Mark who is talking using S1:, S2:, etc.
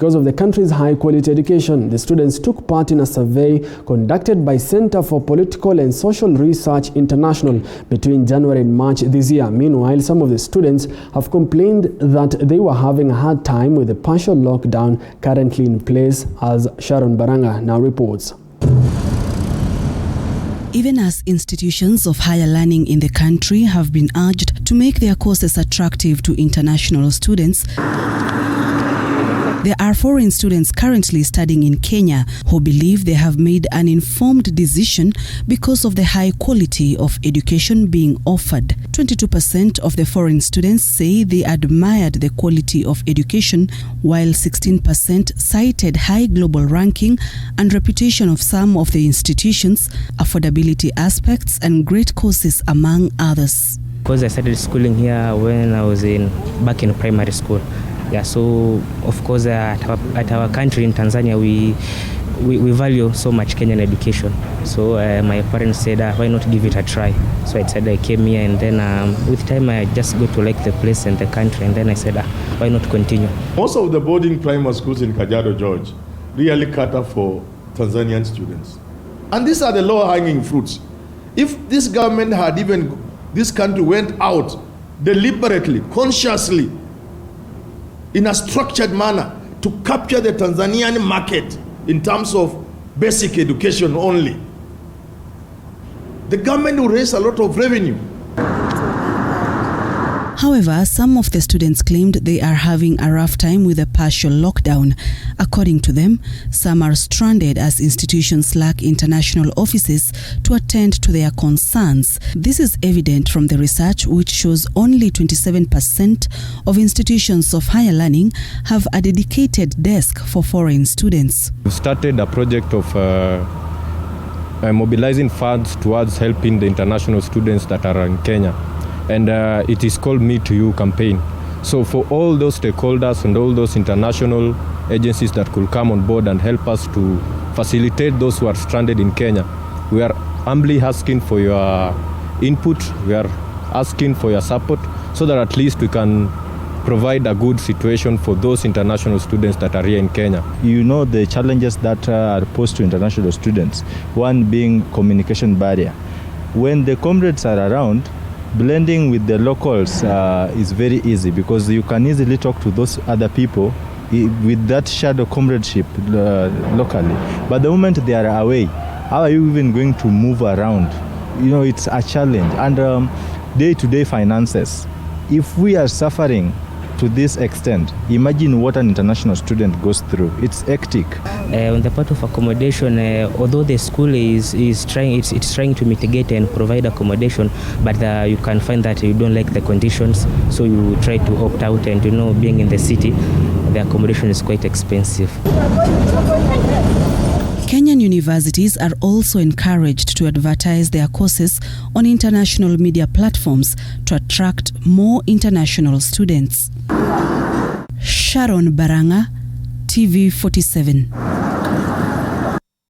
S1: because of the country's high-quality education. The students took part in a survey conducted by Center for Political and Social Research International between January and March this year. Meanwhile, some of the students have complained that they were having a hard time with the partial lockdown currently in place, as Sharon Baranga now reports.
S2: Even as institutions of higher learning in the country have been urged to make their courses attractive to international students, there are foreign students currently studying in Kenya who believe they have made an informed decision because of the high quality of education being offered. 22% of the foreign students say they admired the quality of education, while 16% cited high global ranking and reputation of some of the institutions, affordability aspects, and great courses, among others.
S3: Because I started schooling here when I was back in primary school. Yeah, so of course at our country in Tanzania we value so much Kenyan education. So my parents said, why not give it a try? So I decided I came here, and then with time I just got to like the place and the country, and then I said, why not continue?
S4: Most of the boarding primary schools in Kajiado, George, really cater for Tanzanian students. And these are the low-hanging fruits. If this government had this country went out deliberately, consciously, in a structured manner to capture the Tanzanian market in terms of basic education only, the government will raise a lot of revenue.
S2: However, some of the students claimed they are having a rough time with the partial lockdown. According to them, some are stranded as institutions lack international offices to attend to their concerns. This is evident from the research, which shows only 27% of institutions of higher learning have a dedicated desk for foreign students.
S5: We started a project of mobilizing funds towards helping the international students that are in Kenya. And it is called Me to You campaign. So for all those stakeholders and all those international agencies that could come on board and help us to facilitate those who are stranded in Kenya, we are humbly asking for your input, we are asking for your support, so that at least we can provide a good situation for those international students that are here in Kenya.
S6: You know the challenges that are posed to international students, one being communication barrier. When the comrades are around, blending with the locals is very easy, because you can easily talk to those other people with that shadow comradeship locally. But the moment they are away, how are you even going to move around? You know, it's a challenge. And day-to-day finances, if we are suffering to this extent, imagine what an international student goes through. It's hectic.
S3: On the part of accommodation, although the school is trying to mitigate and provide accommodation, but you can find that you don't like the conditions, so you try to opt out. And being in the city, the accommodation is quite expensive.
S2: Kenyan universities are also encouraged to advertise their courses on international media platforms to attract more international students. Sharon Baranga, TV 47.